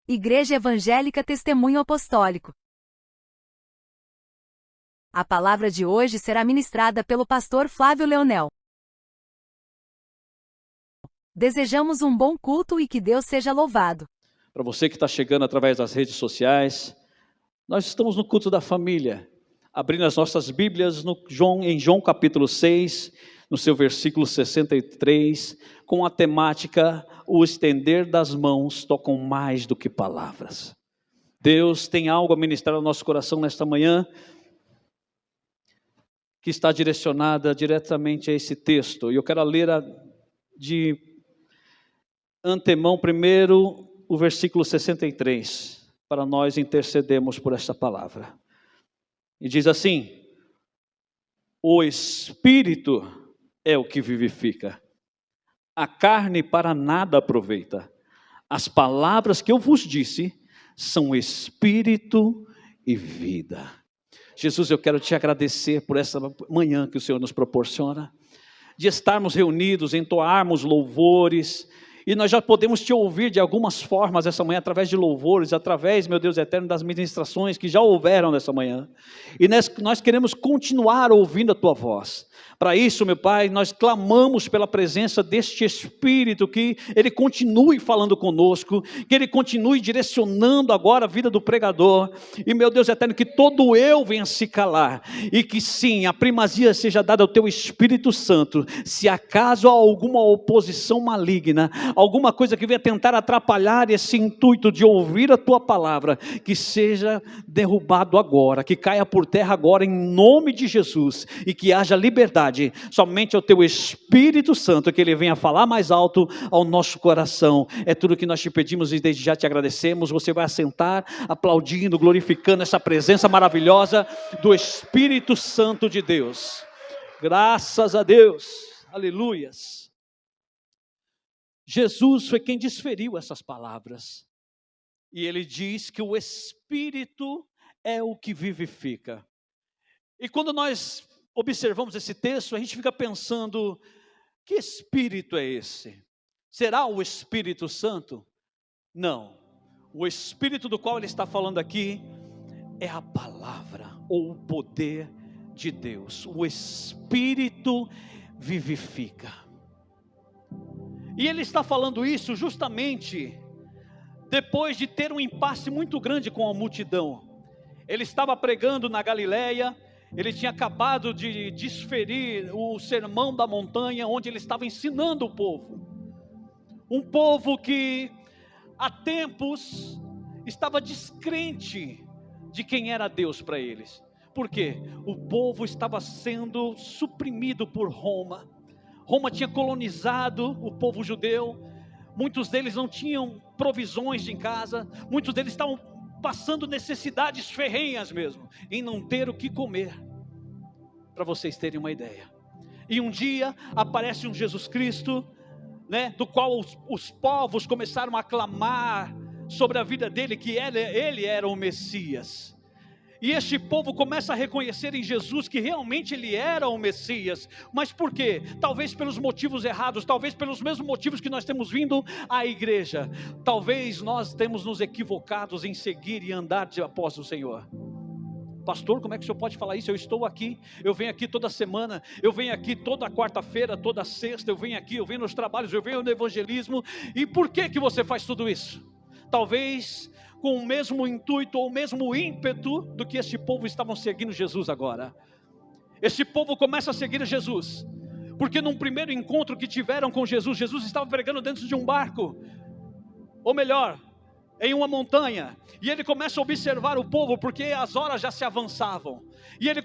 Igreja Evangélica Testemunho Apostólico. A palavra de hoje será ministrada pelo pastor Flávio Leonel. Desejamos um bom culto e que Deus seja louvado. Para você que está chegando através das redes sociais, nós estamos no culto da família, abrindo as nossas Bíblias em João capítulo 6, no seu versículo 63, com a temática: o estender das mãos tocam mais do que palavras. Deus tem algo a ministrar ao nosso coração nesta manhã, que está direcionada diretamente a esse texto, e eu quero ler de antemão primeiro o versículo 63, para nós intercedermos por esta palavra. E diz assim: o Espírito é o que vivifica, a carne para nada aproveita. As palavras que eu vos disse são Espírito e vida. Jesus, eu quero te agradecer por essa manhã que o Senhor nos proporciona, de estarmos reunidos, entoarmos louvores, e nós já podemos te ouvir de algumas formas essa manhã, através de louvores, através, meu Deus eterno, das ministrações que já houveram nessa manhã, e nós queremos continuar ouvindo a tua voz. Para isso, meu Pai, nós clamamos pela presença deste Espírito, que Ele continue falando conosco, que Ele continue direcionando agora a vida do pregador, e meu Deus eterno, que todo eu venha se calar, e que sim, a primazia seja dada ao Teu Espírito Santo. Se acaso há alguma oposição maligna, alguma coisa que venha tentar atrapalhar esse intuito de ouvir a Tua palavra, que seja derrubado agora, que caia por terra agora em nome de Jesus, e que haja liberdade. Somente ao Teu Espírito Santo, que Ele venha falar mais alto ao nosso coração. É tudo que nós te pedimos e desde já te agradecemos. Você vai assentar, aplaudindo, glorificando essa presença maravilhosa do Espírito Santo de Deus. Graças a Deus, aleluias. Jesus foi quem desferiu essas palavras, e Ele diz que o Espírito é o que vivifica. E quando nós observamos esse texto, a gente fica pensando: que Espírito é esse? Será o Espírito Santo? Não, o Espírito do qual ele está falando aqui é a palavra, ou o poder de Deus. O Espírito vivifica, e ele está falando isso justamente depois de ter um impasse muito grande com a multidão. Ele estava pregando na Galileia. Ele tinha acabado de desferir o sermão da montanha, onde ele estava ensinando o povo. Um povo que há tempos estava descrente de quem era Deus para eles. Por quê? O povo estava sendo suprimido por Roma. Roma tinha colonizado o povo judeu. Muitos deles não tinham provisões em casa. Muitos deles estavam passando necessidades ferrenhas mesmo, em não ter o que comer, para vocês terem uma ideia. E um dia aparece um Jesus Cristo, do qual os povos começaram a clamar sobre a vida dele, que ele era o Messias. E este povo começa a reconhecer em Jesus que realmente ele era o Messias. Mas por quê? Talvez pelos motivos errados, talvez pelos mesmos motivos que nós temos vindo à igreja. Talvez nós temos nos equivocados em seguir e andar após o Senhor. Pastor, como é que o senhor pode falar isso? Eu estou aqui, eu venho aqui toda semana, eu venho aqui toda quarta-feira, toda sexta, eu venho nos trabalhos, eu venho no evangelismo. E por que você faz tudo isso? Talvez com o mesmo intuito ou o mesmo ímpeto do que este povo estavam seguindo Jesus agora. Este povo começa a seguir Jesus, porque num primeiro encontro que tiveram com Jesus, Jesus estava pregando dentro de um barco, ou melhor, em uma montanha, e ele começa a observar o povo, porque as horas já se avançavam, e ele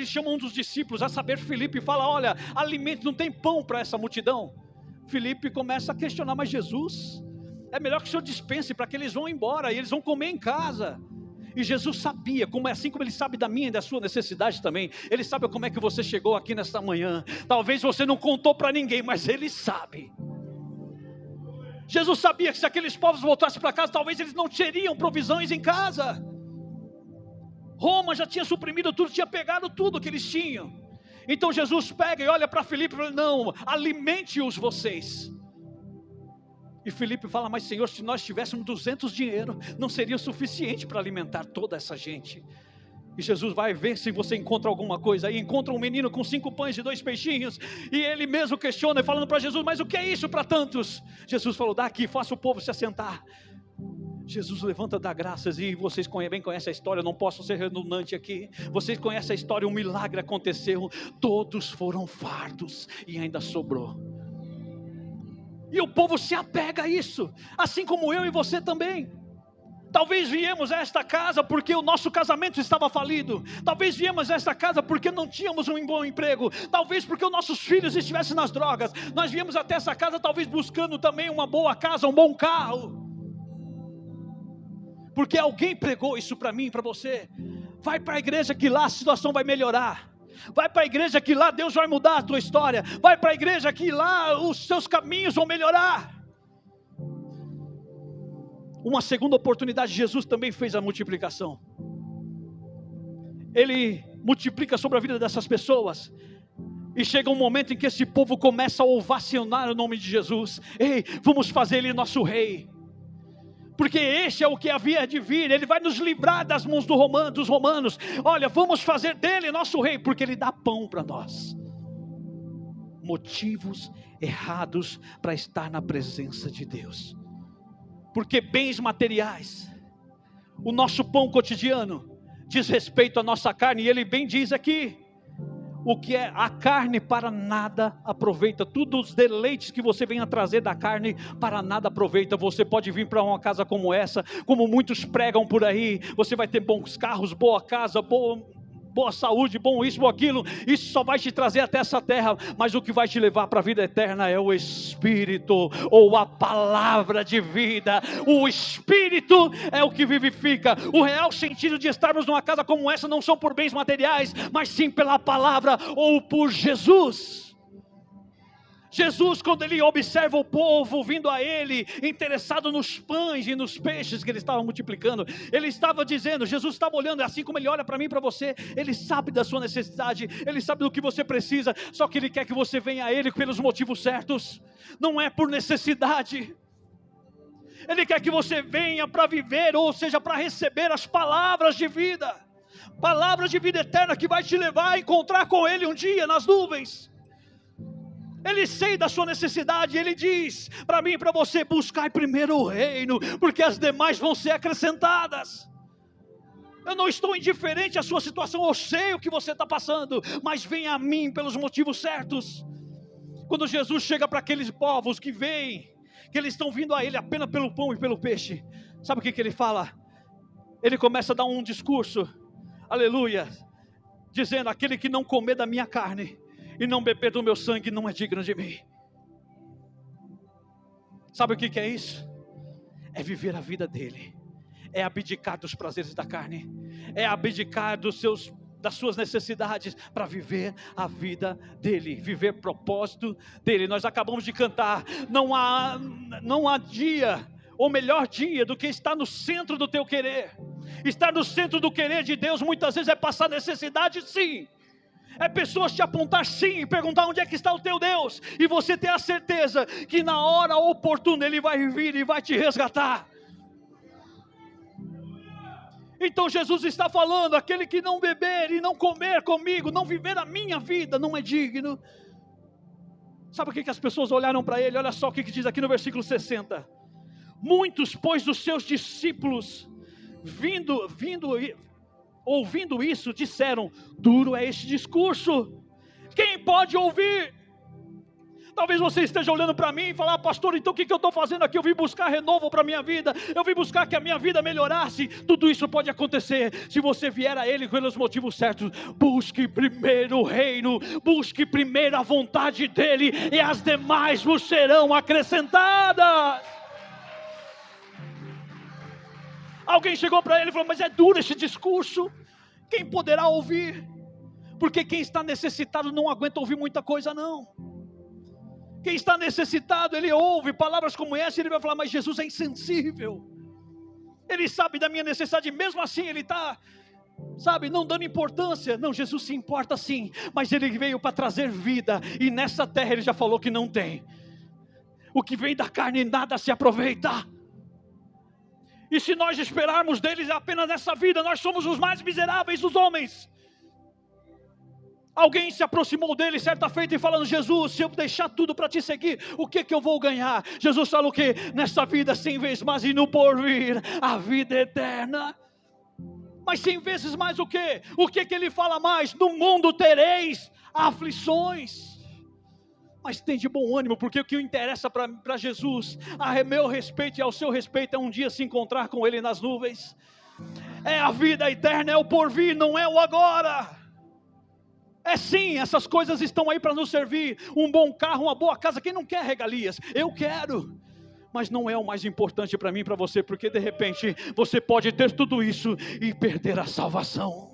chama um dos discípulos, a saber, Filipe, e fala: olha, alimento, não tem pão para essa multidão. Filipe começa a questionar: mas Jesus, é melhor que o senhor dispense, para que eles vão embora, e eles vão comer em casa. E Jesus sabia, assim como ele sabe da minha e da sua necessidade também. Ele sabe como é que você chegou aqui nesta manhã. Talvez você não contou para ninguém, mas ele sabe. Jesus sabia que se aqueles povos voltassem para casa, talvez eles não teriam provisões em casa. Roma já tinha suprimido tudo, tinha pegado tudo que eles tinham. Então Jesus pega e olha para Filipe e fala: não, alimente-os vocês. E Filipe fala, mas Senhor, se nós tivéssemos 200 dinheiro, não seria suficiente para alimentar toda essa gente. E Jesus vai ver se você encontra alguma coisa aí. Encontra um menino com 5 pães e 2 peixinhos. E ele mesmo questiona, falando para Jesus, mas o que é isso para tantos? Jesus falou, dá aqui, faça o povo se assentar. Jesus levanta, dá graças, e vocês bem conhecem a história, eu não posso ser redundante aqui. Vocês conhecem a história, um milagre aconteceu, todos foram fartos e ainda sobrou. E o povo se apega a isso, assim como eu e você também. Talvez viemos a esta casa porque o nosso casamento estava falido. Talvez viemos a esta casa porque não tínhamos um bom emprego. Talvez porque os nossos filhos estivessem nas drogas. Nós viemos até essa casa talvez buscando também uma boa casa, um bom carro. Porque alguém pregou isso para mim e para você. Vai para a igreja que lá a situação vai melhorar. Vai para a igreja que lá Deus vai mudar a tua história. Vai para a igreja que lá os seus caminhos vão melhorar. Uma segunda oportunidade, Jesus também fez a multiplicação. Ele multiplica sobre a vida dessas pessoas. E chega um momento em que esse povo começa a ovacionar o nome de Jesus. Ei, vamos fazer ele nosso rei. Porque este é o que havia de vir, ele vai nos livrar das mãos dos romanos. Olha, vamos fazer dele nosso rei, porque ele dá pão para nós. Motivos errados para estar na presença de Deus. Porque bens materiais, o nosso pão cotidiano, diz respeito à nossa carne, e ele bem diz aqui, o que é a carne para nada aproveita. Tudo os deleites que você venha trazer da carne para nada aproveita. Você pode vir para uma casa como essa, como muitos pregam por aí, você vai ter bons carros, boa casa, boa saúde, bom isso, bom aquilo. Isso só vai te trazer até essa terra, mas o que vai te levar para a vida eterna é o Espírito, ou a palavra de vida. O Espírito é o que vivifica. O real sentido de estarmos numa casa como essa não são por bens materiais, mas sim pela palavra, ou por Jesus. Jesus, quando ele observa o povo vindo a ele, interessado nos pães e nos peixes que ele estava multiplicando, ele estava dizendo, Jesus estava olhando, assim como ele olha para mim e para você, ele sabe da sua necessidade, ele sabe do que você precisa, só que ele quer que você venha a ele pelos motivos certos, não é por necessidade. Ele quer que você venha para viver, ou seja, para receber as palavras de vida eterna, que vai te levar a encontrar com ele um dia nas nuvens. Ele sei da sua necessidade, ele diz para mim e para você, buscai primeiro o reino, porque as demais vão ser acrescentadas. Eu não estou indiferente à sua situação, eu sei o que você está passando, mas venha a mim pelos motivos certos. Quando Jesus chega para aqueles povos que veem, que eles estão vindo a ele apenas pelo pão e pelo peixe, sabe o que ele fala? Ele começa a dar um discurso, aleluia, dizendo, aquele que não comer da minha carne e não beber do meu sangue não é digno de mim. Sabe o que é isso? É viver a vida dele, é abdicar dos prazeres da carne, é abdicar das suas necessidades para viver a vida dele, viver propósito dele. Nós acabamos de cantar, não há dia, ou melhor dia, do que estar no centro do teu querer. Estar no centro do querer de Deus muitas vezes é passar necessidade, sim. É pessoas te apontar sim e perguntar onde é que está o teu Deus, e você ter a certeza que na hora oportuna ele vai vir e vai te resgatar. Então Jesus está falando, aquele que não beber e não comer comigo, não viver a minha vida, não é digno. Sabe o que as pessoas olharam para ele? Olha só o que diz aqui no versículo 60. Muitos, pois, dos seus discípulos, ouvindo isso, disseram, duro é este discurso, quem pode ouvir? Talvez você esteja olhando para mim e falar, pastor, então o que eu estou fazendo aqui? Eu vim buscar renovo para a minha vida, eu vim buscar que a minha vida melhorasse. Tudo isso pode acontecer se você vier a ele pelos motivos certos. Busque primeiro o reino, busque primeiro a vontade dele, e as demais vos serão acrescentadas. Alguém chegou para ele e falou, mas é duro esse discurso, quem poderá ouvir? Porque quem está necessitado não aguenta ouvir muita coisa não. Quem está necessitado, ele ouve palavras como essa, e ele vai falar, mas Jesus é insensível, ele sabe da minha necessidade, mesmo assim ele está, não dando importância. Não, Jesus se importa sim, mas ele veio para trazer vida, e nessa terra ele já falou que não tem. O que vem da carne nada se aproveita. E se nós esperarmos deles apenas nessa vida, nós somos os mais miseráveis dos homens. Alguém se aproximou dele certa feita e falando: Jesus, se eu deixar tudo para te seguir, o que eu vou ganhar? Jesus falou o quê? Nessa vida 100 vezes mais e no porvir, a vida eterna. Mas 100 vezes mais o quê? O que ele fala mais? No mundo tereis aflições. Mas tem de bom ânimo, porque o que interessa para Jesus, a meu respeito e ao seu respeito, é um dia se encontrar com Ele nas nuvens. É a vida eterna, é o porvir, não é o agora. É sim, essas coisas estão aí para nos servir. Um bom carro, uma boa casa, quem não quer regalias? Eu quero. Mas não é o mais importante para mim e para você, porque de repente você pode ter tudo isso e perder a salvação.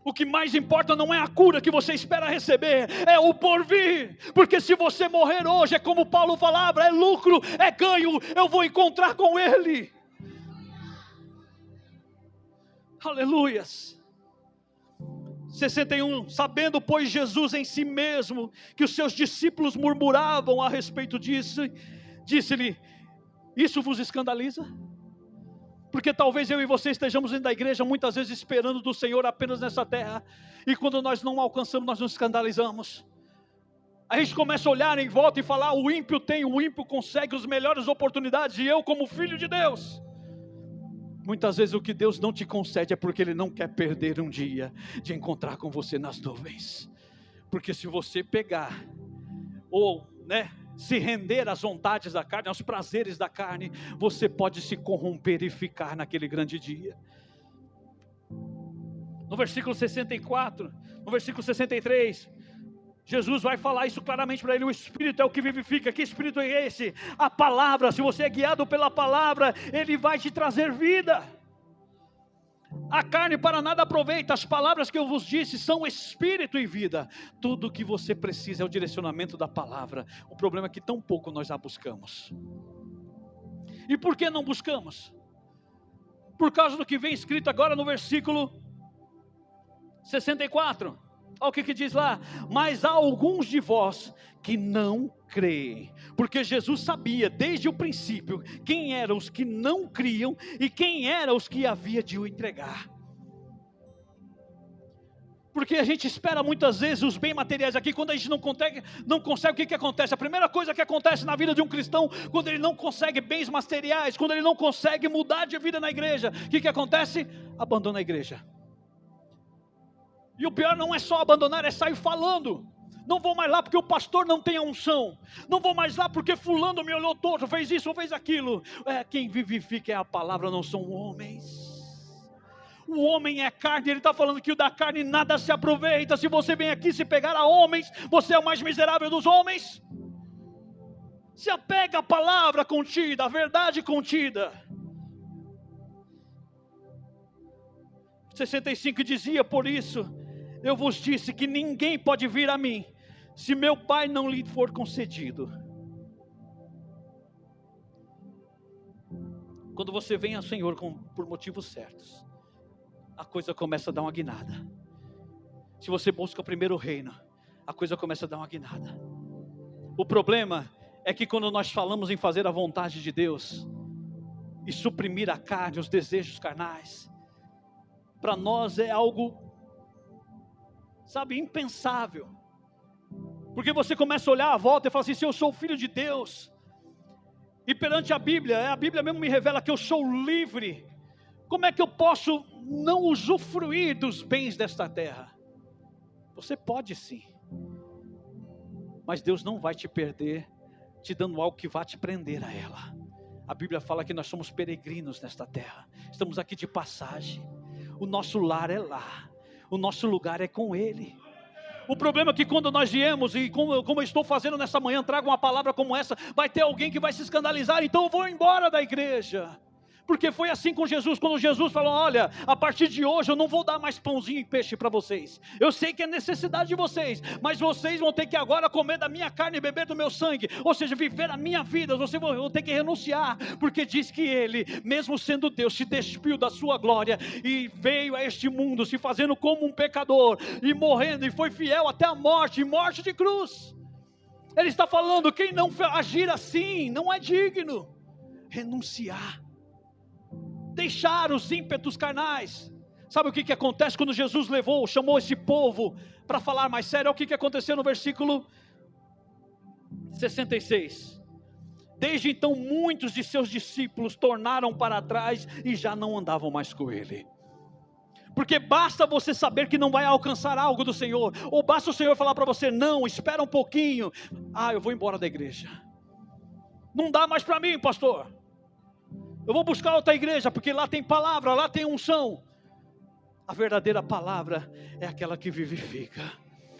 O que mais importa não é a cura que você espera receber, é o porvir. Porque se você morrer hoje, é como Paulo falava, é lucro, é ganho, eu vou encontrar com Ele. Aleluias. 61, sabendo pois Jesus em si mesmo, que os seus discípulos murmuravam a respeito disso, disse-lhe: isso vos escandaliza? Porque talvez eu e você estejamos dentro da igreja muitas vezes esperando do Senhor apenas nessa terra, e quando nós não alcançamos, nós nos escandalizamos. A gente começa a olhar em volta e falar: o ímpio consegue as melhores oportunidades, e eu como filho de Deus. Muitas vezes o que Deus não te concede é porque Ele não quer perder um dia de encontrar com você nas nuvens. Porque se você pegar, ou se render às vontades da carne, aos prazeres da carne, você pode se corromper e ficar naquele grande dia. No versículo 64, no versículo 63, Jesus vai falar isso claramente para ele: o Espírito é o que vivifica. Que Espírito é esse? A palavra. Se você é guiado pela palavra, Ele vai te trazer vida. A carne para nada aproveita. As palavras que eu vos disse são Espírito e vida. Tudo o que você precisa é o direcionamento da palavra. O problema é que tão pouco nós a buscamos. E por que não buscamos? Por causa do que vem escrito agora no versículo 64. Olha o que diz lá: mas há alguns de vós que não creem. Porque Jesus sabia desde o princípio quem eram os que não criam e quem eram os que havia de o entregar. Porque a gente espera muitas vezes os bens materiais aqui. Quando a gente não consegue, o que acontece? A primeira coisa que acontece na vida de um cristão, quando ele não consegue bens materiais, quando ele não consegue mudar de vida na igreja, o que acontece? Abandona a igreja. E o pior não é só abandonar, é sair falando: não vou mais lá porque o pastor não tem a unção, não vou mais lá porque fulano me olhou torto, fez isso ou fez aquilo. Quem vivifica é a palavra, não são homens. O homem é carne. Ele está falando que o da carne nada se aproveita. Se você vem aqui se pegar a homens, você é o mais miserável dos homens. Se apega à palavra contida, à verdade contida. 65 dizia: por isso eu vos disse que ninguém pode vir a mim, se meu Pai não lhe for concedido. Quando você vem ao Senhor por motivos certos, a coisa começa a dar uma guinada. Se você busca primeiro o reino, a coisa começa a dar uma guinada. O problema é que quando nós falamos em fazer a vontade de Deus e suprimir a carne, os desejos carnais, para nós é algo, impensável. Porque você começa a olhar à volta e fala assim: se eu sou filho de Deus, e perante a Bíblia mesmo me revela que eu sou livre, como é que eu posso não usufruir dos bens desta terra? Você pode sim, mas Deus não vai te perder te dando algo que vá te prender a ela. A Bíblia fala que nós somos peregrinos nesta terra, estamos aqui de passagem. O nosso lar é lá, o nosso lugar é com Ele. O problema é que quando nós viemos, e como eu estou fazendo nessa manhã, trago uma palavra como essa, vai ter alguém que vai se escandalizar: então eu vou embora da igreja. Porque foi assim com Jesus, quando Jesus falou: olha, a partir de hoje eu não vou dar mais pãozinho e peixe para vocês. Eu sei que é necessidade de vocês, mas vocês vão ter que agora comer da minha carne e beber do meu sangue. Ou seja, viver a minha vida, vocês vão ter que renunciar. Porque diz que Ele, mesmo sendo Deus, se despiu da sua glória e veio a este mundo se fazendo como um pecador, e morrendo, e foi fiel até a morte, e morte de cruz. Ele está falando, quem não agir assim, não é digno. Renunciar. Deixar os ímpetos carnais. Sabe o que acontece quando Jesus chamou esse povo para falar mais sério? Olha o que aconteceu no versículo 66. Desde então muitos de seus discípulos tornaram para trás e já não andavam mais com ele. Porque basta você saber que não vai alcançar algo do Senhor, ou basta o Senhor falar para você, não, espera um pouquinho, eu vou embora da igreja, não dá mais para mim, pastor, eu vou buscar outra igreja, porque lá tem palavra, lá tem unção. A verdadeira palavra é aquela que vivifica,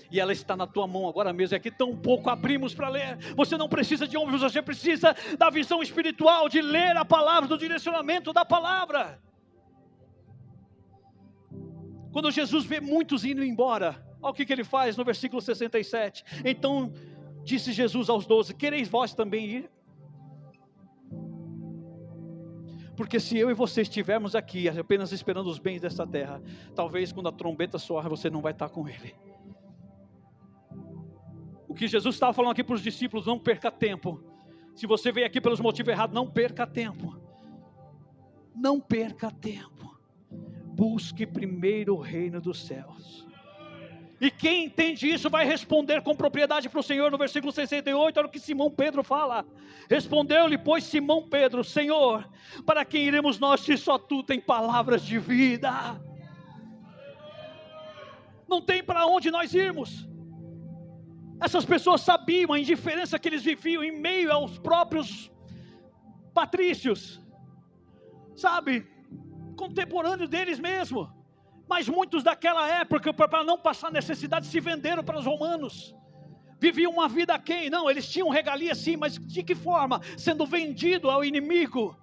e ela está na tua mão agora mesmo. É que tão pouco abrimos para ler. Você não precisa de ombros, você precisa da visão espiritual, de ler a palavra, do direcionamento da palavra. Quando Jesus vê muitos indo embora, olha o que ele faz no versículo 67. Então disse Jesus aos 12, quereis vós também ir? Porque se eu e você estivermos aqui apenas esperando os bens dessa terra, talvez quando a trombeta soar você não vai estar com ele. O que Jesus estava falando aqui para os discípulos, não perca tempo. Se você veio aqui pelos motivos errados, não perca tempo. Não perca tempo. Busque primeiro o reino dos céus. E quem entende isso vai responder com propriedade para o Senhor no versículo 68, olha o que Simão Pedro fala. Respondeu-lhe, pois, Simão Pedro, Senhor, para quem iremos nós, se só tu tem palavras de vida? Não tem para onde nós irmos. Essas pessoas sabiam a indiferença que eles viviam em meio aos próprios patrícios, sabe, contemporâneos deles mesmo. Mas muitos daquela época, para não passar necessidade, se venderam para os romanos. Viviam uma vida aquém. Não, eles tinham regalia sim, mas de que forma? Sendo vendido ao inimigo,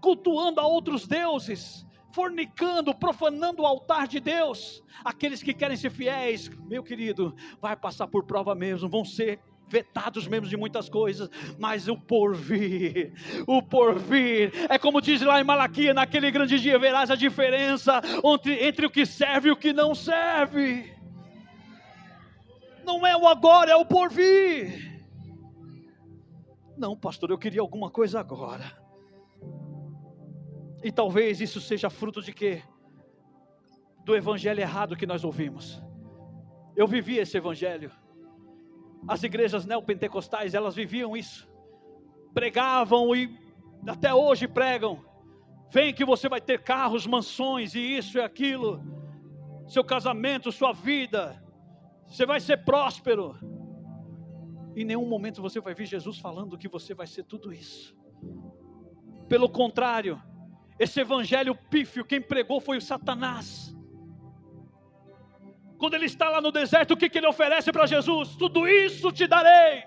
cultuando a outros deuses, fornicando, profanando o altar de Deus. Aqueles que querem ser fiéis, meu querido, vai passar por prova mesmo, vão ser vetados mesmo de muitas coisas, mas o porvir, é como diz lá em Malaquias, naquele grande dia verás a diferença entre o que serve e o que não serve. Não é o agora, é o porvir. Não, pastor, eu queria alguma coisa agora. E talvez isso seja fruto de quê? Do evangelho errado que nós ouvimos. Eu vivi esse evangelho. As igrejas neopentecostais, elas viviam isso. Pregavam e até hoje pregam. Vem que você vai ter carros, mansões e isso e aquilo. Seu casamento, sua vida. Você vai ser próspero. Em nenhum momento você vai ver Jesus falando que você vai ser tudo isso. Pelo contrário, esse evangelho pífio, quem pregou foi o Satanás. Quando ele está lá no deserto, o que ele oferece para Jesus? Tudo isso te darei.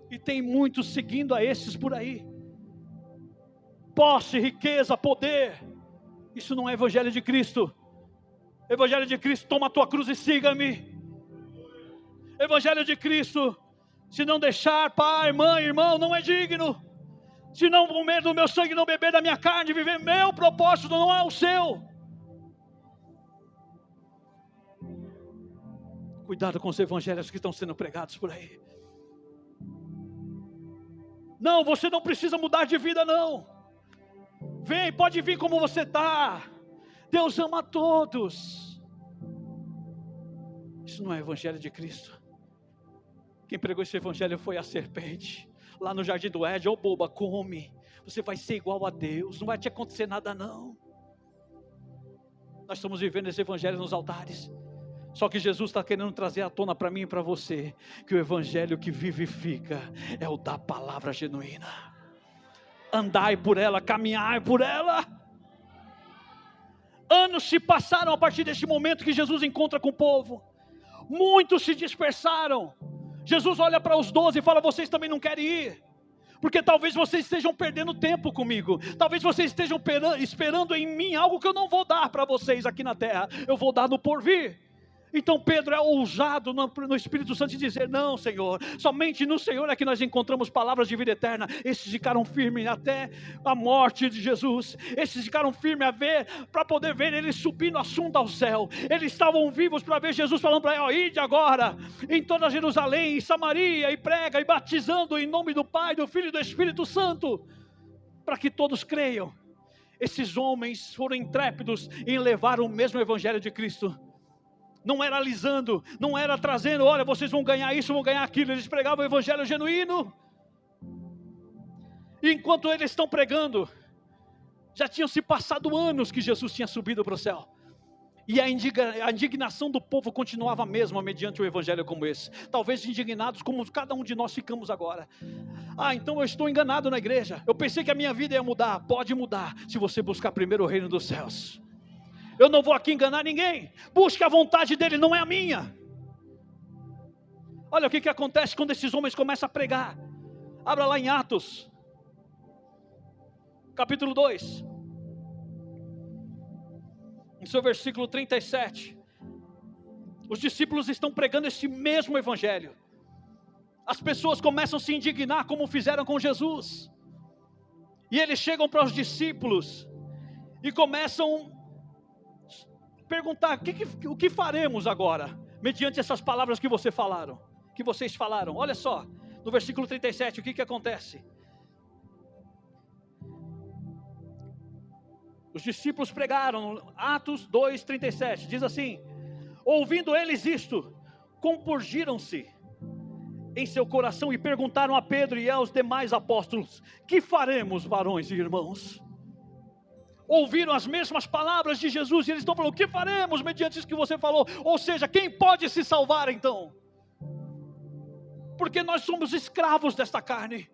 E tem muitos seguindo a esses por aí. Posse, riqueza, poder. Isso não é evangelho de Cristo. Evangelho de Cristo, toma a tua cruz e siga-me. Evangelho de Cristo, se não deixar pai, mãe, irmão, não é digno. Se não comer do meu sangue, não beber da minha carne, viver meu propósito, não é o seu. Cuidado com os evangelhos que estão sendo pregados por aí. Não, você não precisa mudar de vida não. Vem, pode vir como você está. Deus ama a todos. Isso não é evangelho de Cristo. Quem pregou esse evangelho foi a serpente. Lá no jardim do Éden, boba, come. Você vai ser igual a Deus, não vai te acontecer nada não. Nós estamos vivendo esse evangelho nos altares. Só que Jesus está querendo trazer à tona para mim e para você, que o evangelho que vivifica é o da palavra genuína. Andai por ela, caminhai por ela. Anos se passaram a partir deste momento que Jesus encontra com o povo. Muitos se dispersaram. Jesus olha para os 12 e fala, vocês também não querem ir? Porque talvez vocês estejam perdendo tempo comigo. Talvez vocês estejam esperando em mim algo que eu não vou dar para vocês aqui na terra. Eu vou dar no porvir. Então Pedro é ousado no Espírito Santo de dizer: não, Senhor, somente no Senhor é que nós encontramos palavras de vida eterna. Esses ficaram firmes até a morte de Jesus. Esses ficaram firmes para poder ver ele subindo assunto ao céu. Eles estavam vivos para ver Jesus falando para ele: ide agora em toda Jerusalém, em Samaria, e prega, e batizando em nome do Pai, do Filho e do Espírito Santo, para que todos creiam. Esses homens foram intrépidos em levar o mesmo evangelho de Cristo. Não era alisando, não era trazendo: olha, vocês vão ganhar isso, vão ganhar aquilo. Eles pregavam o evangelho genuíno. E enquanto eles estão pregando, já tinham se passado anos que Jesus tinha subido para o céu. E a indignação do povo continuava a mesma mediante um evangelho como esse. Talvez indignados como cada um de nós ficamos agora. Então eu estou enganado na igreja. Eu pensei que a minha vida ia mudar. Pode mudar se você buscar primeiro o reino dos céus. Eu não vou aqui enganar ninguém. Busque a vontade dele, não é a minha. Olha o que acontece quando esses homens começam a pregar. Abra lá em Atos, capítulo 2, em seu versículo 37. Os discípulos estão pregando esse mesmo evangelho. As pessoas começam a se indignar como fizeram com Jesus. E eles chegam para os discípulos e começam perguntar: o que faremos agora, mediante essas palavras que vocês falaram. Olha só, no versículo 37, o que acontece? Os discípulos pregaram, Atos 2, 37, diz assim: ouvindo eles isto, compungiram-se em seu coração e perguntaram a Pedro e aos demais apóstolos: que faremos, varões e irmãos? Ouviram as mesmas palavras de Jesus e eles estão falando: o que faremos mediante isso que você falou? Ou seja, quem pode se salvar então? Porque nós somos escravos desta carne.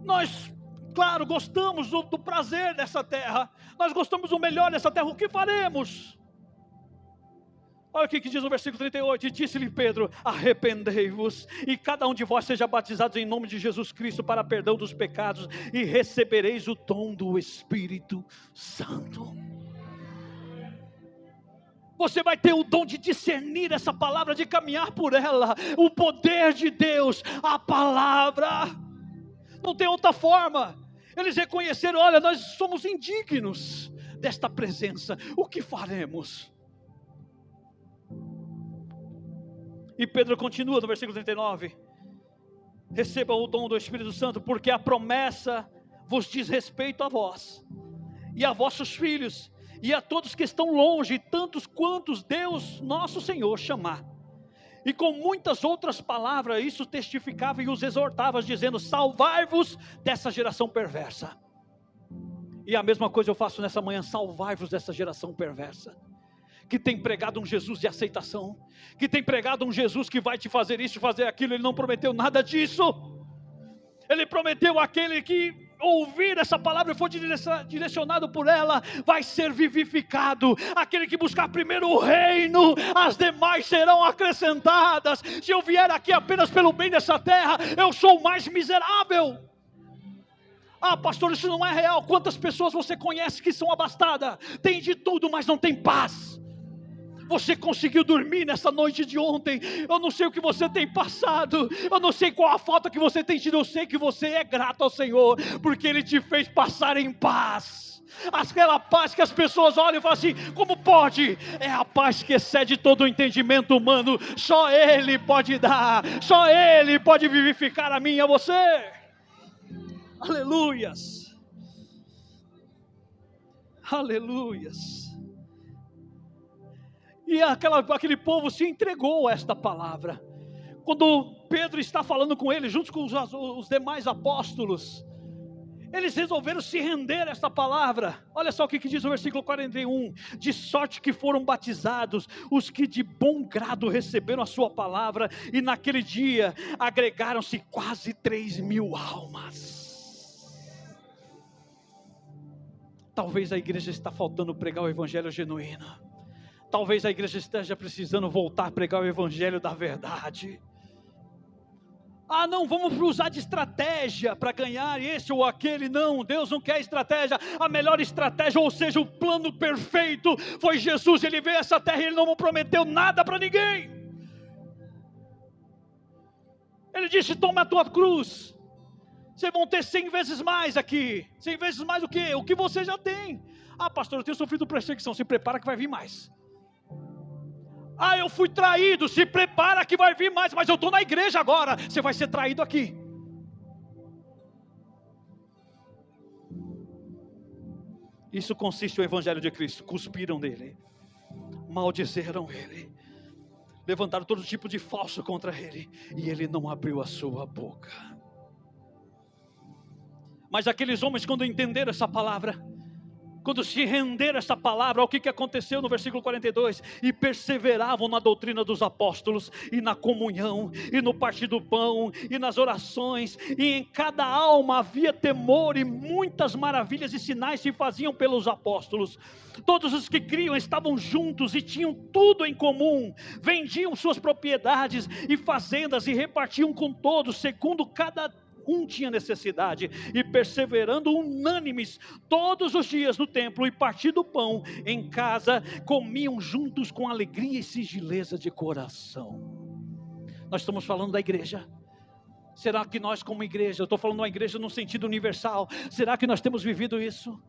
Nós, claro, gostamos do prazer dessa terra. Nós gostamos do melhor dessa terra. O que faremos? Olha o que diz no versículo 38, e disse-lhe Pedro: arrependei-vos, e cada um de vós seja batizado em nome de Jesus Cristo para perdão dos pecados, e recebereis o dom do Espírito Santo. Você vai ter o dom de discernir essa palavra, de caminhar por ela, o poder de Deus, a palavra. Não tem outra forma. Eles reconheceram: olha, nós somos indignos desta presença, o que faremos? E Pedro continua no versículo 39, recebam o dom do Espírito Santo, porque a promessa vos diz respeito a vós, e a vossos filhos, e a todos que estão longe, tantos quantos Deus nosso Senhor chamar. E com muitas outras palavras, isso testificava e os exortava, dizendo: salvai-vos dessa geração perversa. E a mesma coisa eu faço nessa manhã: salvai-vos dessa geração perversa, que tem pregado um Jesus de aceitação, que tem pregado um Jesus que vai te fazer isso, fazer aquilo. Ele não prometeu nada disso. Ele prometeu aquele que ouvir essa palavra e for direcionado por ela, vai ser vivificado. Aquele que buscar primeiro o reino, as demais serão acrescentadas. Se eu vier aqui apenas pelo bem dessa terra, eu sou o mais miserável. Pastor, isso não é real. Quantas pessoas você conhece que são abastadas? Tem de tudo, mas não tem paz. Você conseguiu dormir nessa noite de ontem? Eu não sei o que você tem passado, eu não sei qual a falta que você tem tido. Eu sei que você é grato ao Senhor, porque Ele te fez passar em paz. Aquela paz que as pessoas olham e falam assim: como pode? É a paz que excede todo o entendimento humano. Só Ele pode dar, só Ele pode vivificar a mim e a você. Aleluias, aleluias. E aquele povo se entregou a esta palavra. Quando Pedro está falando com ele, junto com os demais apóstolos, eles resolveram se render a esta palavra. Olha só o que diz o versículo 41. De sorte que foram batizados os que de bom grado receberam a sua palavra, e naquele dia agregaram-se quase 3.000 almas. Talvez a igreja está faltando pregar o evangelho genuíno. Talvez a igreja esteja precisando voltar a pregar o evangelho da verdade. Ah, não, vamos usar de estratégia para ganhar esse ou aquele. Não, Deus não quer estratégia. A melhor estratégia, ou seja, o plano perfeito, foi Jesus. Ele veio a essa terra e Ele não prometeu nada para ninguém. Ele disse: toma a tua cruz. Vocês vão ter 100 vezes mais aqui. 100 vezes mais o quê? O que você já tem. Ah, pastor, eu tenho sofrido perseguição. Se prepara que vai vir mais. Ah, eu fui traído, se prepara que vai vir mais, mas eu estou na igreja agora, você vai ser traído aqui. Isso consiste o Evangelho de Cristo. Cuspiram nele, maldizeram ele, levantaram todo tipo de falso contra ele, e ele não abriu a sua boca. Mas aqueles homens, quando entenderam essa palavra, quando se renderam a essa palavra, o que aconteceu no versículo 42? E perseveravam na doutrina dos apóstolos, e na comunhão, e no partir do pão, e nas orações, e em cada alma havia temor, e muitas maravilhas e sinais se faziam pelos apóstolos. Todos os que criam estavam juntos e tinham tudo em comum, vendiam suas propriedades e fazendas e repartiam com todos, segundo cada tinha necessidade, e perseverando unânimes todos os dias no templo e partindo o pão em casa, comiam juntos com alegria e sigileza de coração. Nós estamos falando da igreja. Será que nós como igreja, eu estou falando da igreja no sentido universal, será que nós temos vivido isso?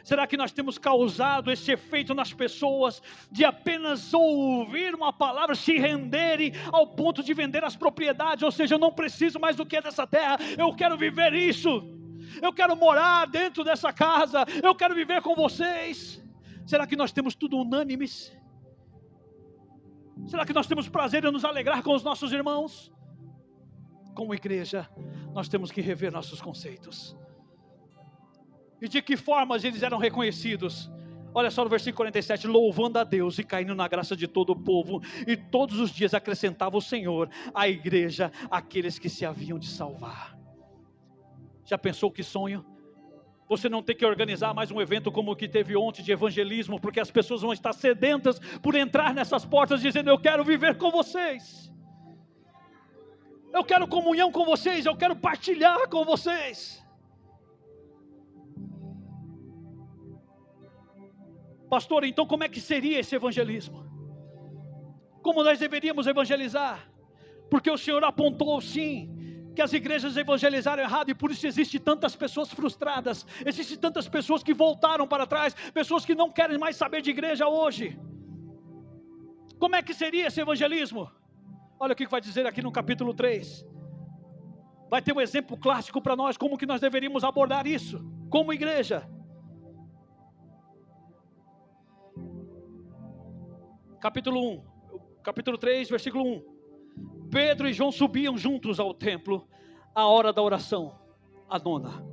Será que nós temos causado esse efeito nas pessoas, de apenas ouvir uma palavra, se renderem ao ponto de vender as propriedades? Ou seja, eu não preciso mais do que é dessa terra, eu quero viver isso, eu quero morar dentro dessa casa, eu quero viver com vocês. Será que nós temos tudo unânimes? Será que nós temos prazer em nos alegrar com os nossos irmãos? Como igreja, nós temos que rever nossos conceitos. E de que formas eles eram reconhecidos? Olha só no versículo 47, louvando a Deus e caindo na graça de todo o povo, e todos os dias acrescentava o Senhor à igreja aqueles que se haviam de salvar. Já pensou que sonho? Você não ter que organizar mais um evento como o que teve ontem de evangelismo, porque as pessoas vão estar sedentas por entrar nessas portas dizendo: eu quero viver com vocês, eu quero comunhão com vocês, eu quero partilhar com vocês. Pastor, então como é que seria esse evangelismo? Como nós deveríamos evangelizar? Porque o Senhor apontou sim, que as igrejas evangelizaram errado, e por isso existem tantas pessoas frustradas, existem tantas pessoas que voltaram para trás, pessoas que não querem mais saber de igreja hoje. Como é que seria esse evangelismo? Olha o que vai dizer aqui no capítulo 3. Vai ter um exemplo clássico para nós, como que nós deveríamos abordar isso, como igreja. Capítulo 3, versículo 1. Pedro e João subiam juntos ao templo, à hora da oração, a nona,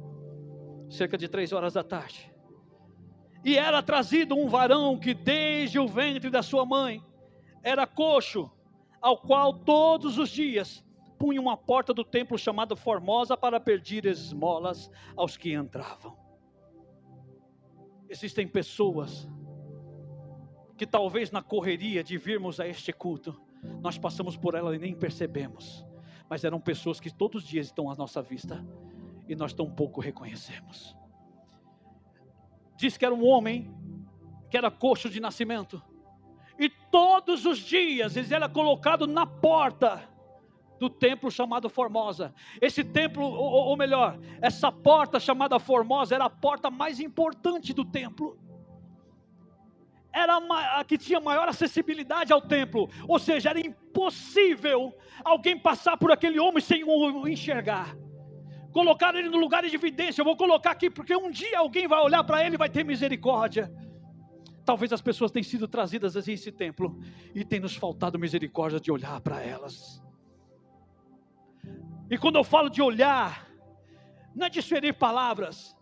cerca de 3 horas da tarde. E era trazido um varão que desde o ventre da sua mãe era coxo, ao qual todos os dias punham a porta do templo chamada Formosa para pedir esmolas aos que entravam. Existem pessoas que talvez na correria de virmos a este culto, nós passamos por ela e nem percebemos, mas eram pessoas que todos os dias estão à nossa vista, e nós tão pouco reconhecemos. Diz que era um homem, que era coxo de nascimento, e todos os dias ele era colocado na porta do templo chamado Formosa. Esse templo, ou melhor, essa porta chamada Formosa, era a porta mais importante do templo, era a que tinha maior acessibilidade ao templo, ou seja, era impossível alguém passar por aquele homem sem o enxergar. Colocaram ele no lugar de evidência. Eu vou colocar aqui porque um dia alguém vai olhar para ele e vai ter misericórdia. Talvez as pessoas tenham sido trazidas a esse templo e tem nos faltado misericórdia de olhar para elas. E quando eu falo de olhar, não é desferir palavras.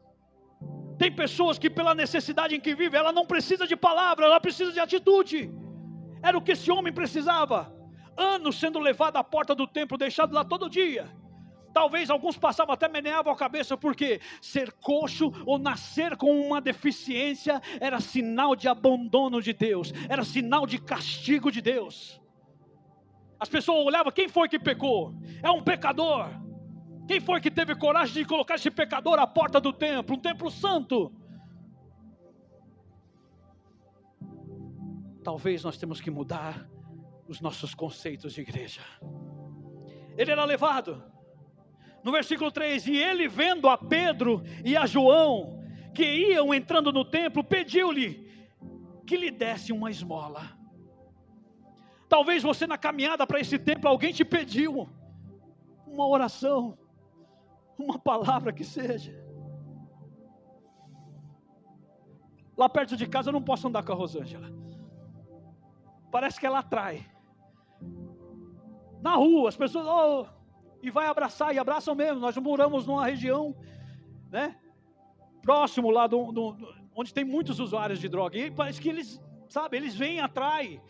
Tem pessoas que pela necessidade em que vive, ela não precisa de palavra, ela precisa de atitude. Era o que esse homem precisava. Anos sendo levado à porta do templo, deixado lá todo dia. Talvez alguns passavam até meneavam a cabeça, porque ser coxo ou nascer com uma deficiência era sinal de abandono de Deus, era sinal de castigo de Deus. As pessoas olhavam, quem foi que pecou? É um pecador. Quem foi que teve coragem de colocar esse pecador à porta do templo, um templo santo? Talvez nós temos que mudar os nossos conceitos de igreja. Ele era levado, no versículo 3, e ele vendo a Pedro e a João, que iam entrando no templo, pediu-lhe que lhe desse uma esmola. Talvez você na caminhada para esse templo, alguém te pediu uma oração, uma palavra que seja. Lá perto de casa eu não posso andar com a Rosângela. Parece que ela atrai. Na rua, as pessoas, e vai abraçar, e abraçam mesmo. Nós moramos numa região, né, próximo lá onde tem muitos usuários de droga. E parece que eles, sabe, eles vêm e atraem.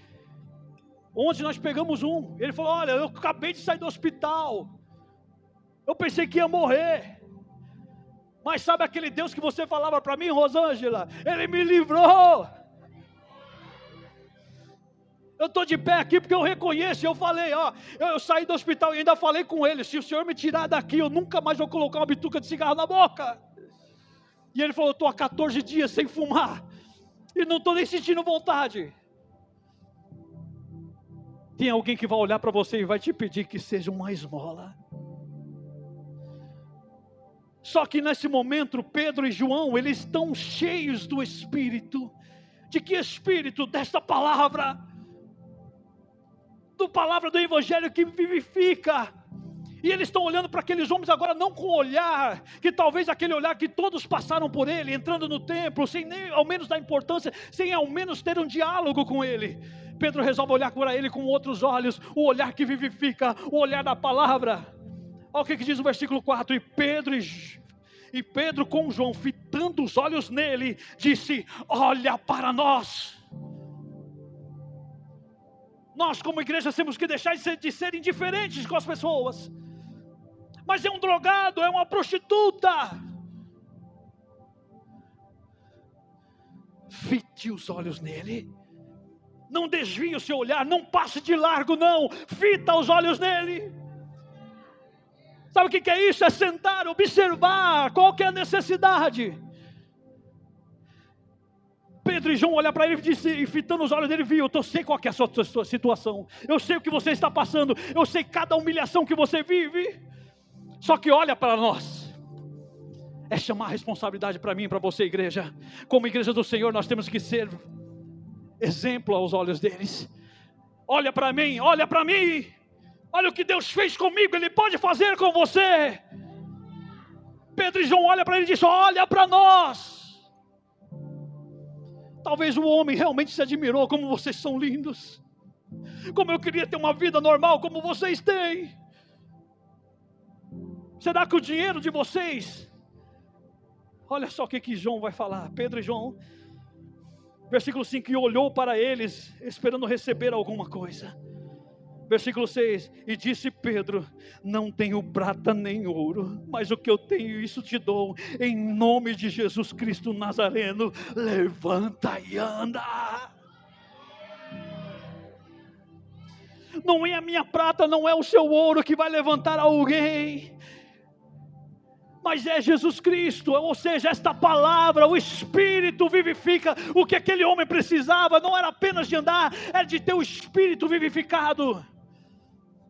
Ontem nós pegamos um. Ele falou, olha, eu acabei de sair do hospital. Eu pensei que ia morrer. Mas sabe aquele Deus que você falava para mim, Rosângela? Ele me livrou. Eu estou de pé aqui porque eu reconheço. Eu falei, eu saí do hospital e ainda falei com ele, se o senhor me tirar daqui, eu nunca mais vou colocar uma bituca de cigarro na boca. E ele falou, eu estou há 14 dias sem fumar, e não estou nem sentindo vontade. Tem alguém que vai olhar para você e vai te pedir que seja uma esmola. Só que nesse momento, Pedro e João, eles estão cheios do Espírito. De que Espírito? Desta palavra. Da palavra do Evangelho que vivifica. E eles estão olhando para aqueles homens agora não com olhar, que talvez aquele olhar que todos passaram por ele, entrando no templo, sem nem ao menos dar importância, sem ao menos ter um diálogo com ele. Pedro resolve olhar para ele com outros olhos, o olhar que vivifica, o olhar da palavra. Olha o que diz o versículo 4, e Pedro com João, fitando os olhos nele, disse, olha para nós. Nós como igreja temos que deixar de ser indiferentes com as pessoas. Mas é um drogado, é uma prostituta. Fite os olhos nele. Não desvie o seu olhar, não passe de largo não. Fita os olhos nele. Sabe o que é isso? É sentar, observar qual que é a necessidade. Pedro e João olham para ele e disse, e fitando os olhos dele, viu, eu sei qual que é a sua situação, eu sei o que você está passando, eu sei cada humilhação que você vive, só que olha para nós, é chamar a responsabilidade para mim e para você, igreja. Como igreja do Senhor, nós temos que ser exemplo aos olhos deles. Olha para mim, olha para mim, olha o que Deus fez comigo, Ele pode fazer com você. Pedro e João olham para ele e dizem, olha para nós. Talvez o homem realmente se admirou, como vocês são lindos, como eu queria ter uma vida normal como vocês têm. Será que o dinheiro de vocês, olha só o que João vai falar, Pedro e João, versículo 5, e olhou para eles, esperando receber alguma coisa. Versículo 6, e disse Pedro, não tenho prata nem ouro, mas o que eu tenho isso te dou, em nome de Jesus Cristo Nazareno, levanta e anda. Não é a minha prata, não é o seu ouro que vai levantar alguém, mas é Jesus Cristo, ou seja, esta palavra, o Espírito vivifica. O que aquele homem precisava não era apenas de andar, era de ter o Espírito vivificado.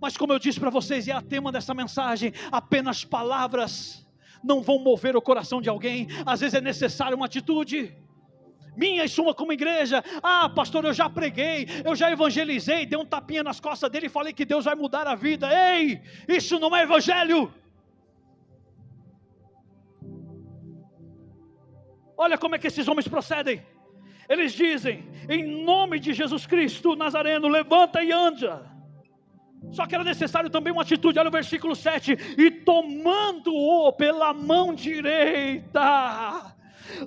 Mas como eu disse para vocês, e é o tema dessa mensagem, apenas palavras não vão mover o coração de alguém. Às vezes é necessário uma atitude, minha e sua como igreja. Pastor, eu já preguei, eu já evangelizei, dei um tapinha nas costas dele e falei que Deus vai mudar a vida. Ei, isso não é evangelho. Olha como é que esses homens procedem. Eles dizem, em nome de Jesus Cristo Nazareno, levanta e anda. Só que era necessário também uma atitude. Olha o versículo 7, e tomando-o pela mão direita,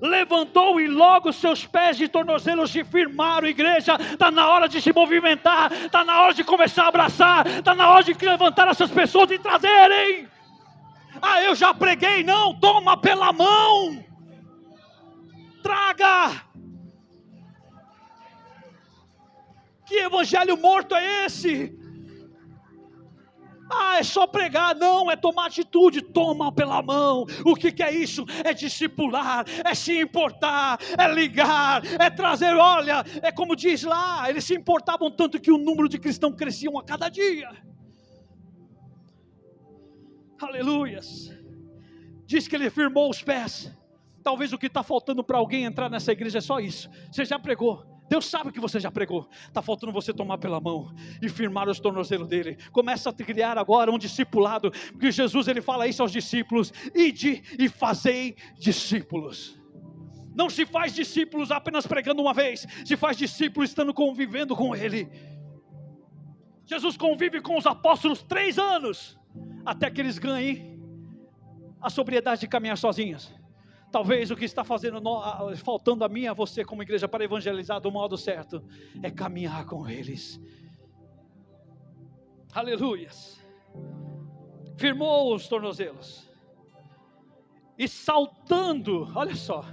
levantou e logo seus pés e tornozelos se firmaram. Igreja, está na hora de se movimentar, está na hora de começar a abraçar, está na hora de levantar essas pessoas e trazerem. Eu já preguei, não, toma pela mão, traga. Que evangelho morto é esse? Ah, é só pregar. Não, é tomar atitude. Toma pela mão. O que é isso? É discipular, é se importar, é ligar, é trazer. Olha, é como diz lá, eles se importavam tanto que o número de cristãos cresciam a cada dia. Aleluias. Diz que ele firmou os pés. Talvez o que está faltando para alguém entrar nessa igreja é só isso. Você já pregou. Deus sabe que você já pregou. Está faltando você tomar pela mão e firmar os tornozelos dele. Começa a criar agora um discipulado. Porque Jesus ele fala isso aos discípulos: ide e fazei discípulos. Não se faz discípulos apenas pregando uma vez. Se faz discípulos estando convivendo com ele. Jesus convive com os apóstolos 3 anos. Até que eles ganhem a sobriedade de caminhar sozinhos. Talvez o que está faltando a mim e a você como igreja para evangelizar do modo certo é caminhar com eles. Aleluias. Firmou os tornozelos e saltando, olha só.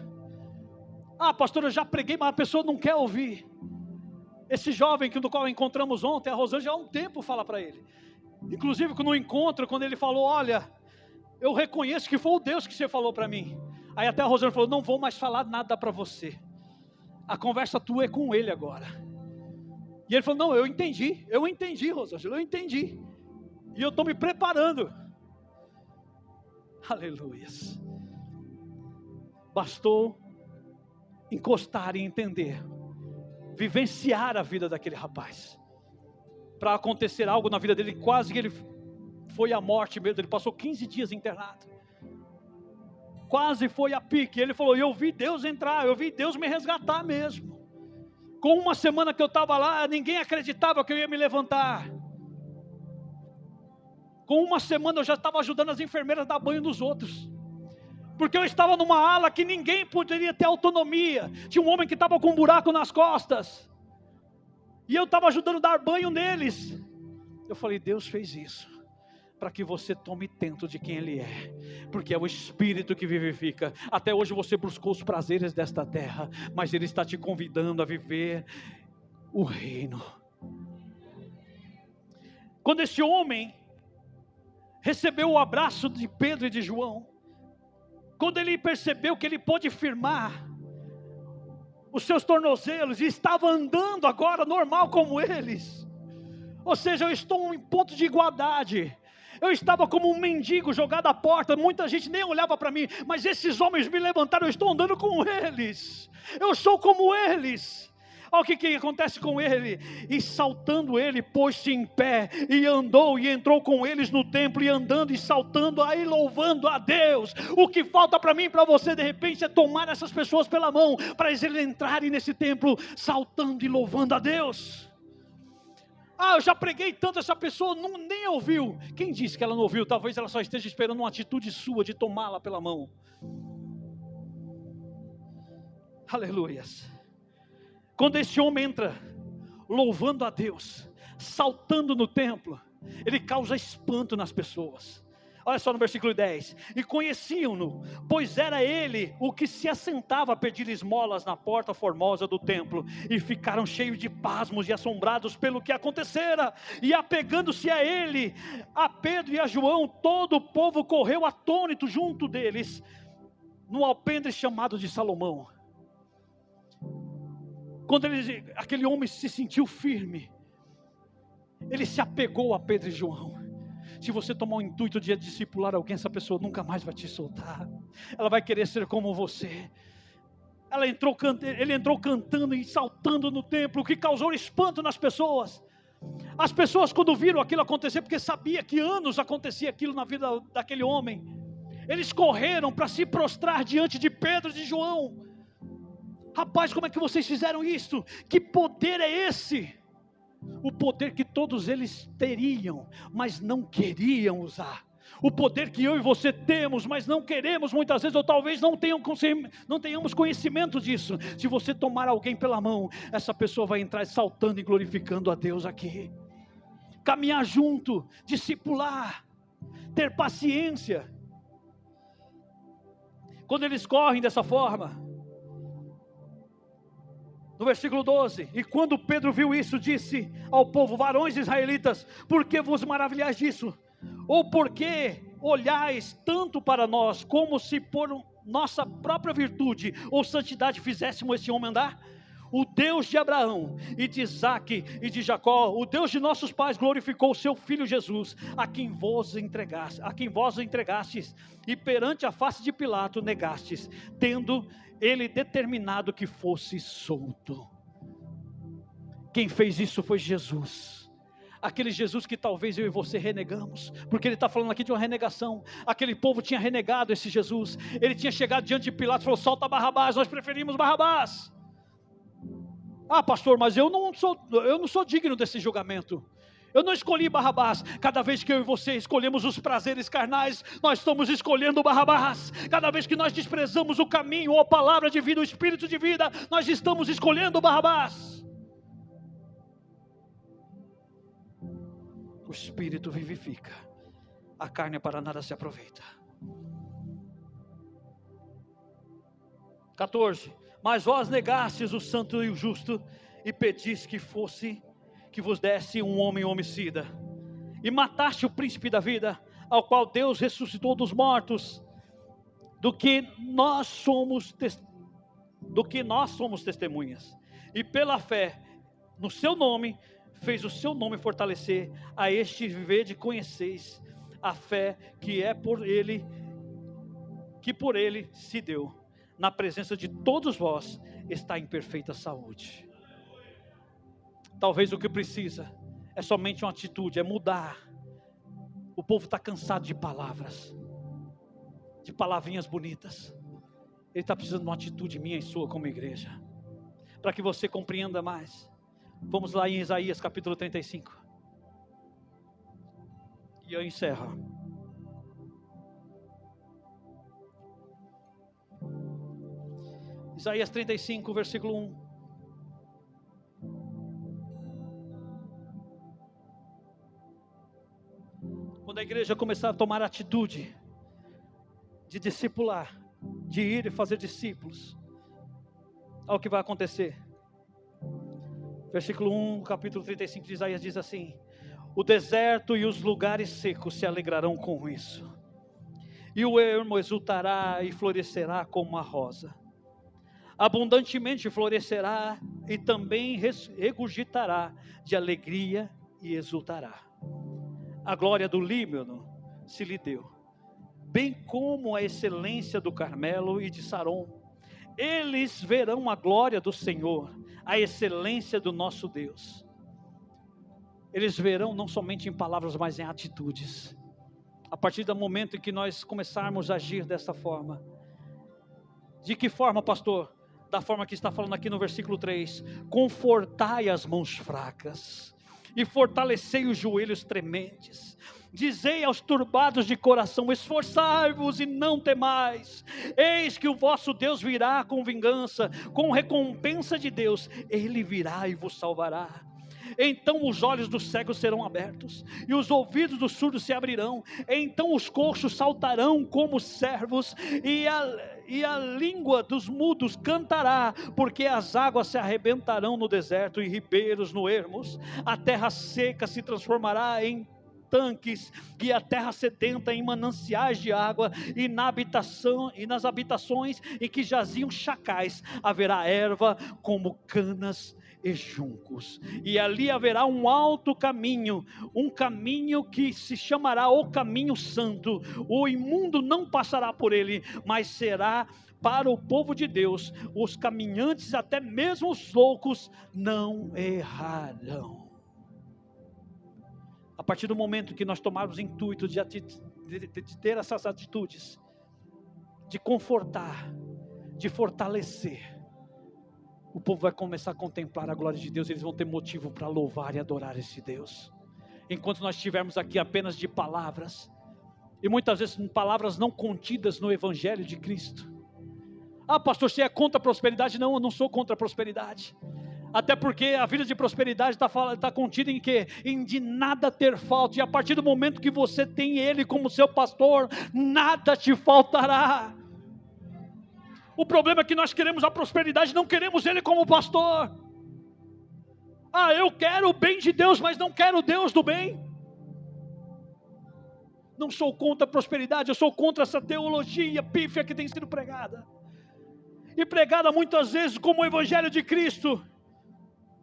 Ah, pastor, eu já preguei, mas a pessoa não quer ouvir. Esse jovem do qual encontramos ontem, a Rosângela, há um tempo fala para ele. Inclusive no encontro, quando ele falou: olha, eu reconheço que foi o Deus que você falou para mim. Aí até a Rosângela falou: não vou mais falar nada para você. A conversa tua é com ele agora. E ele falou: não, eu entendi, Rosângela, eu entendi. E eu estou me preparando. Aleluias. Bastou encostar e entender, vivenciar a vida daquele rapaz, para acontecer algo na vida dele. Quase que ele foi à morte mesmo. Ele passou 15 dias internado. Quase foi a pique. Ele falou: eu vi Deus entrar, eu vi Deus me resgatar mesmo. Com uma semana que eu estava lá, ninguém acreditava que eu ia me levantar. Com uma semana eu já estava ajudando as enfermeiras a dar banho nos outros. Porque eu estava numa ala que ninguém poderia ter autonomia. Tinha um homem que estava com um buraco nas costas. E eu estava ajudando a dar banho neles. Eu falei: Deus fez isso para que você tome tento de quem Ele é, porque é o Espírito que vivifica. Até hoje você buscou os prazeres desta terra, mas Ele está te convidando a viver o reino. Quando esse homem recebeu o abraço de Pedro e de João, quando ele percebeu que ele pôde firmar os seus tornozelos e estava andando agora normal como eles, ou seja, eu estou em ponto de igualdade. Eu estava como um mendigo jogado à porta, muita gente nem olhava para mim, mas esses homens me levantaram, eu estou andando com eles, eu sou como eles. Olha o que acontece com ele. E saltando ele, pôs-se em pé, e andou, e entrou com eles no templo, e andando e saltando, aí louvando a Deus. O que falta para mim e para você de repente é tomar essas pessoas pela mão, para eles entrarem nesse templo, saltando e louvando a Deus. Ah, eu já preguei tanto, essa pessoa nem ouviu. Quem disse que ela não ouviu? Talvez ela só esteja esperando uma atitude sua de tomá-la pela mão. Aleluias. Quando esse homem entra louvando a Deus, saltando no templo, ele causa espanto nas pessoas. Olha só no versículo 10. E conheciam-no, pois era ele o que se assentava a pedir esmolas na porta formosa do templo. E ficaram cheios de pasmos e assombrados pelo que acontecera. E apegando-se a ele, a Pedro e a João, todo o povo correu atônito junto deles, no alpendre chamado de Salomão. Quando aquele homem se sentiu firme, ele se apegou a Pedro e João. Se você tomar o intuito de discipular alguém, essa pessoa nunca mais vai te soltar. Ela vai querer ser como você. Ele entrou cantando e saltando no templo, o que causou espanto nas pessoas. As pessoas, quando viram aquilo acontecer, porque sabia que anos acontecia aquilo na vida daquele homem, eles correram para se prostrar diante de Pedro e de João. Rapaz, como é que vocês fizeram isso? Que poder é esse? O poder que todos eles teriam, mas não queriam usar. O poder que eu e você temos, mas não queremos muitas vezes, ou talvez não tenhamos conhecimento disso. Se você tomar alguém pela mão, essa pessoa vai entrar saltando e glorificando a Deus aqui. Caminhar junto, discipular, ter paciência. Quando eles correm dessa forma, No versículo 12, e quando Pedro viu isso, disse ao povo: varões israelitas, por que vos maravilhais disso? Ou por que olhais tanto para nós, como se por nossa própria virtude ou santidade fizéssemos este homem andar? O Deus de Abraão, e de Isaque, e de Jacó, o Deus de nossos pais, glorificou o seu Filho Jesus, a quem vós entregastes, e perante a face de Pilato negastes, tendo ele determinado que fosse solto. Quem fez isso foi Jesus. Aquele Jesus que talvez eu e você renegamos, porque ele está falando aqui de uma renegação. Aquele povo tinha renegado esse Jesus. Ele tinha chegado diante de Pilatos e falou: solta Barrabás, nós preferimos Barrabás. Ah, pastor, mas eu não sou digno desse julgamento. Eu não escolhi Barrabás. Cada vez que eu e você escolhemos os prazeres carnais, nós estamos escolhendo Barrabás. Cada vez que nós desprezamos o caminho, ou a palavra de vida, o Espírito de vida, nós estamos escolhendo Barrabás. O Espírito vivifica, a carne para nada se aproveita. 14. Mas vós negastes o santo e o justo, e pedis que vos desse um homem homicida, e mataste o príncipe da vida, ao qual Deus ressuscitou dos mortos, do que nós somos testemunhas, e pela fé no seu nome, fez o seu nome fortalecer. A este vede conheceis a fé que por ele se deu, na presença de todos vós, está em perfeita saúde. Talvez o que precisa é somente uma atitude, é mudar. O povo está cansado de palavras, de palavrinhas bonitas. Ele está precisando de uma atitude minha e sua como igreja, para que você compreenda mais. Vamos lá em Isaías capítulo 35, e eu encerro. Isaías 35, versículo 1. Quando a igreja começar a tomar atitude de discipular, de ir e fazer discípulos, olha o que vai acontecer. Versículo 1, capítulo 35 de Isaías diz assim: o deserto e os lugares secos se alegrarão com isso, e o ermo exultará e florescerá como a rosa. Abundantemente florescerá e também regurgitará de alegria e exultará. A glória do Líbano se lhe deu, bem como a excelência do Carmelo e de Saron. Eles verão a glória do Senhor, a excelência do nosso Deus. Eles verão não somente em palavras, mas em atitudes. A partir do momento em que nós começarmos a agir dessa forma. De que forma, pastor? Da forma que está falando aqui no versículo 3, confortai as mãos fracas, e fortalecei os joelhos trementes, dizei aos turbados de coração, esforçai-vos e não temais, eis que o vosso Deus virá com vingança, com recompensa de Deus, Ele virá e vos salvará. Então os olhos dos cegos serão abertos, e os ouvidos dos surdos se abrirão, então os coxos saltarão como servos, e a língua dos mudos cantará, porque as águas se arrebentarão no deserto, e ribeiros no ermos, a terra seca se transformará em tanques, e a terra sedenta em mananciais de água, e nas habitações em que jaziam chacais, haverá erva como canas e juncos, e ali haverá um alto caminho, um caminho que se chamará o caminho santo. O imundo não passará por ele, mas será para o povo de Deus. Os caminhantes, até mesmo os loucos, não errarão. A partir do momento que nós tomarmos o intuito de ter essas atitudes, de confortar, de fortalecer, o povo vai começar a contemplar a glória de Deus. Eles vão ter motivo para louvar e adorar esse Deus. Enquanto nós estivermos aqui apenas de palavras, e muitas vezes palavras não contidas no Evangelho de Cristo. Ah, pastor, você é contra a prosperidade? Não, eu não sou contra a prosperidade. Até porque a vida de prosperidade está contida em quê? Em de nada ter falta. E a partir do momento que você tem Ele como seu pastor, nada te faltará. O problema é que nós queremos a prosperidade, não queremos Ele como pastor. Eu quero o bem de Deus, mas não quero o Deus do bem. Não sou contra a prosperidade, eu sou contra essa teologia pífia que tem sido pregada. E pregada muitas vezes como o Evangelho de Cristo,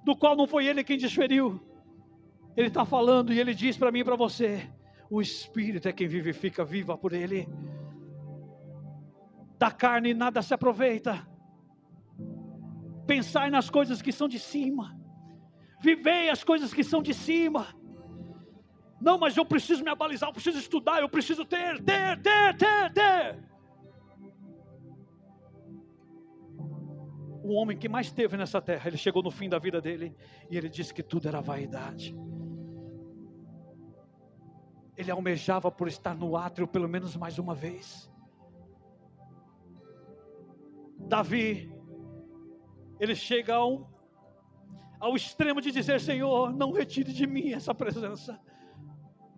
do qual não foi Ele quem desferiu. Ele está falando e Ele diz para mim e para você: o Espírito é quem vivifica, viva por Ele. Da carne nada se aproveita. Pensai nas coisas que são de cima. Vivei as coisas que são de cima. Não, mas eu preciso me abalizar, eu preciso estudar, eu preciso ter. O homem que mais teve nessa terra, ele chegou no fim da vida dele e ele disse que tudo era vaidade. Ele almejava por estar no átrio pelo menos mais uma vez. Davi, ele chega ao extremo de dizer: Senhor, não retire de mim essa presença,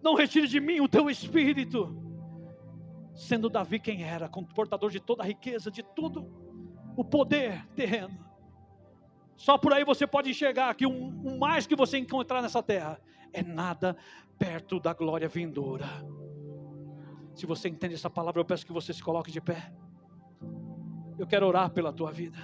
não retire de mim o teu Espírito. Sendo Davi quem era, portador de toda a riqueza, de tudo o poder terreno. Só por aí você pode enxergar que o mais que você encontrar nessa terra é nada perto da glória vindoura. Se você entende essa palavra, eu peço que você se coloque de pé. Eu quero orar pela tua vida.